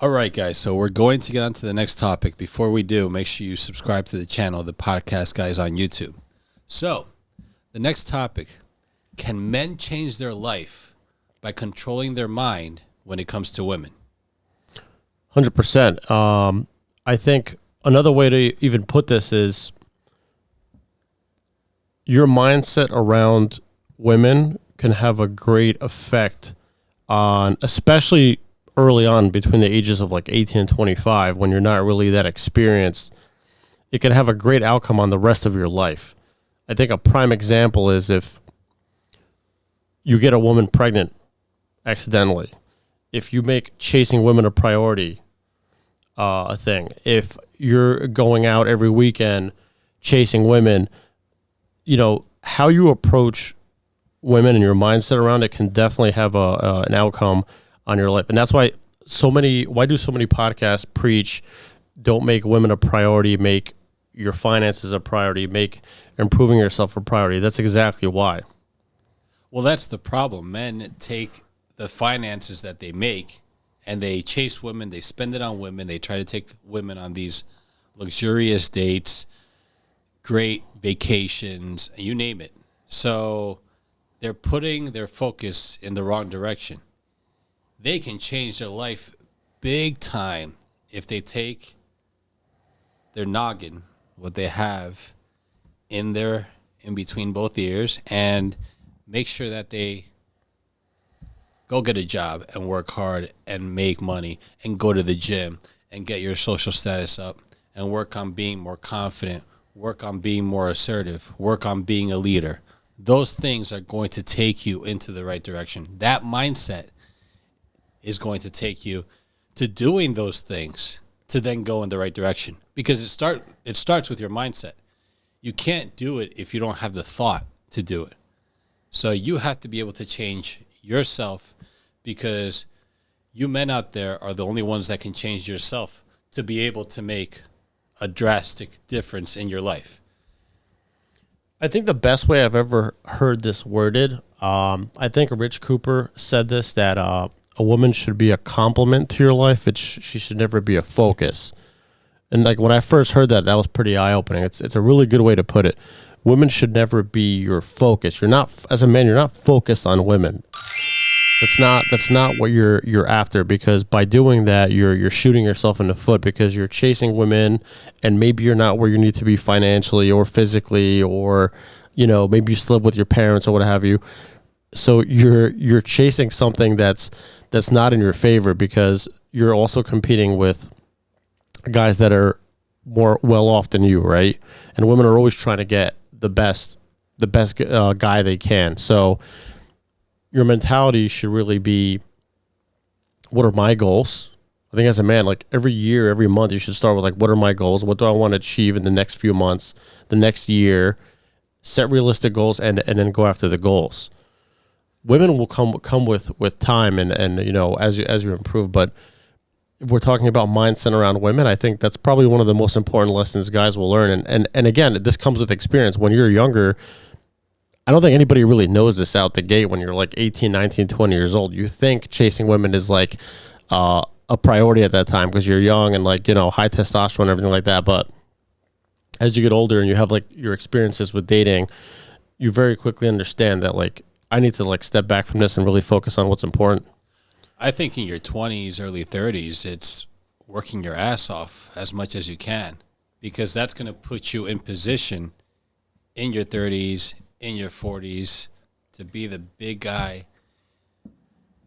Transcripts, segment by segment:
All right, guys. So we're going to get on to the next topic. Before we do, make sure you subscribe to the channel, the podcast guys on YouTube. So the next topic, can men change their life by controlling their mind when it comes to women? 100%. I think another way to even put this is your mindset around women can have a great effect on, especially early on between the ages of like 18 and 25, when you're not really that experienced. It can have a great outcome on the rest of your life. I think a prime example is if you get a woman pregnant accidentally, if you make chasing women a priority, a thing, if you're going out every weekend chasing women, you know, how you approach women and your mindset around it can definitely have an outcome on your life. And that's why do so many podcasts preach, don't make women a priority, make your finances a priority, make improving yourself a priority. That's exactly why. Well, that's the problem. Men take the finances that they make and they chase women, they spend it on women, they try to take women on these luxurious dates, great vacations, you name it. So they're putting their focus in the wrong direction. They can change their life big time if they take their noggin, what they have in between both ears, and make sure that they go get a job and work hard and make money and go to the gym and get your social status up and work on being more confident, work on being more assertive, work on being a leader. Those things are going to take you into the right direction. That mindset is going to take you to doing those things to then go in the right direction, because it starts with your mindset. You can't do it if you don't have the thought to do it. So you have to be able to change yourself, because you men out there are the only ones that can change yourself to be able to make a drastic difference in your life. I think the best way I've ever heard this worded, I think Rich Cooper said this, that a woman should be a complement to your life. She should never be a focus. And like when I first heard that, that was pretty eye-opening. It's a really good way to put it. Women should never be your focus. You're not, as a man, you're not focused on women. That's not what you're after, because by doing that, you're shooting yourself in the foot, because you're chasing women and maybe you're not where you need to be financially or physically, or, you know, maybe you still live with your parents or what have you. So you're chasing something that's not in your favor, because you're also competing with guys that are more well off than you, right? And women are always trying to get the best guy they can. So your mentality should really be, what are my goals? I think as a man, like every year, every month, you should start with like, what are my goals? What do I want to achieve in the next few months, the next year? Set realistic goals and then go after the goals. Women will come with time and you know, as you improve. But if we're talking about mindset around women, I think that's probably one of the most important lessons guys will learn. And again, this comes with experience. When you're younger, I don't think anybody really knows this out the gate when you're like 18, 19, 20 years old. You think chasing women is like a priority at that time because you're young and like, you know, high testosterone and everything like that. But as you get older and you have like your experiences with dating, you very quickly understand that like, I need to like step back from this and really focus on what's important. I think in your 20s, early 30s, it's working your ass off as much as you can, because that's going to put you in position in your 30s, in your 40s, to be the big guy,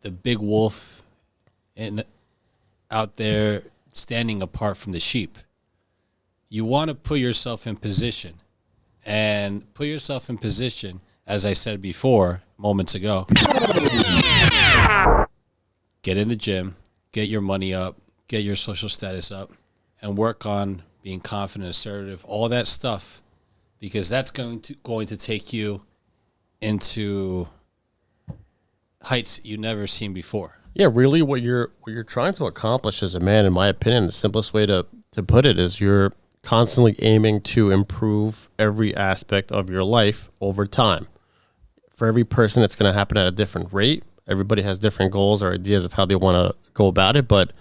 the big wolf, and out there standing apart from the sheep. You want to put yourself in position, and put yourself in position, as I said before, moments ago. Get in the gym, get your money up, get your social status up, and work on being confident, assertive, all that stuff, because that's going to take you into heights you never seen before. Yeah, really what you're trying to accomplish as a man, in my opinion, the simplest way to put it is you're constantly aiming to improve every aspect of your life over time. For every person, it's going to happen at a different rate. Everybody has different goals or ideas of how they want to go about it, but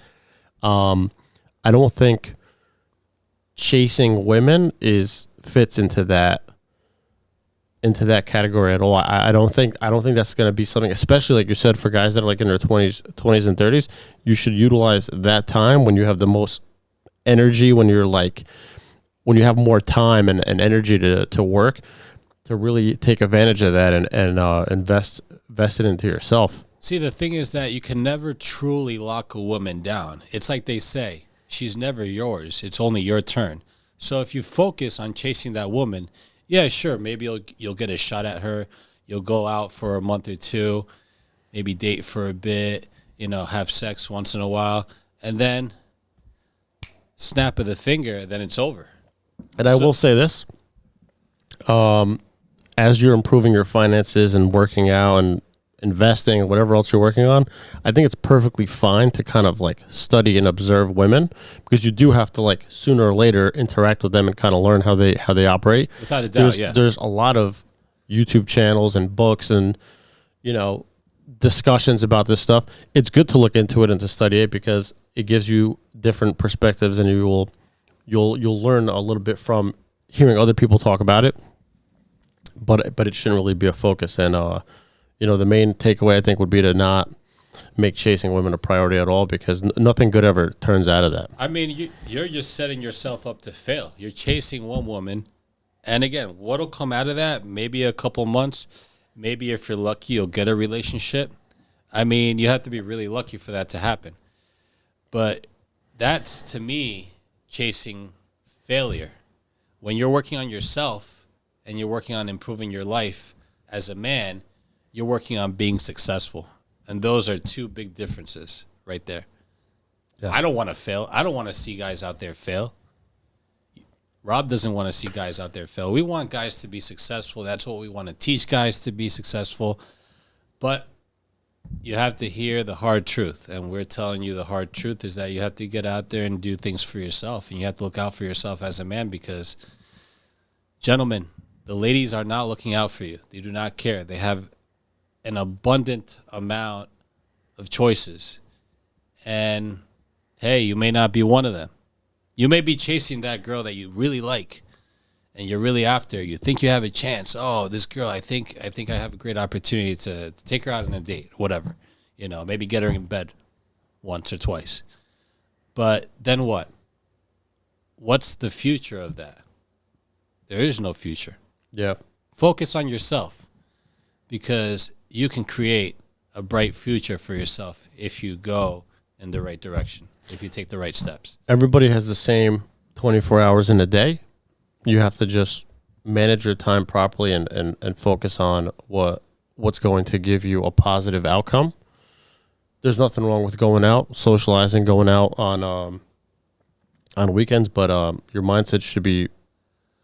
I don't think chasing women fits into that category at all. I don't think that's going to be something, especially like you said, for guys that are like in their 20s and 30s. You should utilize that time when you have the most energy, when you have more time and energy to work, to really take advantage of that and invest it into yourself. See, the thing is that you can never truly lock a woman down. It's like they say, she's never yours. It's only your turn. So if you focus on chasing that woman, yeah, sure, maybe you'll get a shot at her. You'll go out for a month or two, maybe date for a bit, have sex once in a while, and then snap of the finger, then it's over. And I will say this, as you're improving your finances and working out and investing and whatever else you're working on, I think it's perfectly fine to kind of like study and observe women, because you do have to like sooner or later interact with them and kind of learn how they operate. Without a doubt, there's a lot of YouTube channels and books and discussions about this stuff. It's good to look into it and to study it, because it gives you different perspectives, and you'll learn a little bit from hearing other people talk about it. But it shouldn't really be a focus. And the main takeaway, I think, would be to not make chasing women a priority at all, because nothing good ever turns out of that. I mean, you're just setting yourself up to fail. You're chasing one woman, and again, what'll come out of that? Maybe a couple months. Maybe if you're lucky, you'll get a relationship. I mean, you have to be really lucky for that to happen. But that's, to me, chasing failure. When you're working on yourself and you're working on improving your life as a man, you're working on being successful. And those are two big differences right there. Yeah. I don't want to fail. I don't want to see guys out there fail. Rob doesn't want to see guys out there fail. We want guys to be successful. That's what we want to teach guys, to be successful. But you have to hear the hard truth. And we're telling you the hard truth is that you have to get out there and do things for yourself. And you have to look out for yourself as a man, because, gentlemen, the ladies are not looking out for you. They do not care. They have an abundant amount of choices. And, hey, you may not be one of them. You may be chasing that girl that you really like, and you're really after her. You think you have a chance. Oh, this girl, I think I have a great opportunity to take her out on a date, whatever. Maybe get her in bed once or twice. But then what? What's the future of that? There is no future. Yeah. Focus on yourself, because you can create a bright future for yourself if you go in the right direction, if you take the right steps. Everybody has the same 24 hours in a day. You have to just manage your time properly and focus on what's going to give you a positive outcome. There's nothing wrong with going out, socializing, going out on weekends, but your mindset should be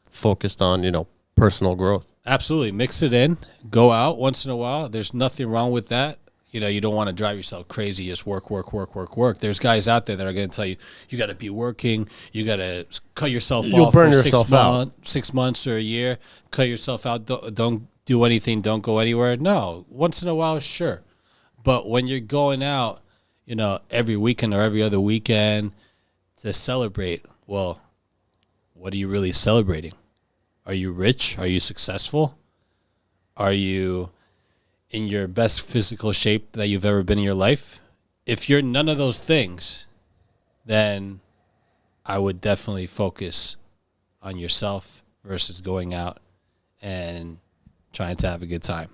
focused on, personal growth. Absolutely. Mix it in. Go out once in a while. There's nothing wrong with that. You don't want to drive yourself crazy. Just work. There's guys out there that are going to tell you, you got to be working. You got to cut yourself You'll off burn for yourself out. 6 months or a year. Cut yourself out. Don't do anything. Don't go anywhere. No. Once in a while, sure. But when you're going out, every weekend or every other weekend to celebrate, well, what are you really celebrating? Are you rich? Are you successful? Are you in your best physical shape that you've ever been in your life? If you're none of those things, then I would definitely focus on yourself versus going out and trying to have a good time.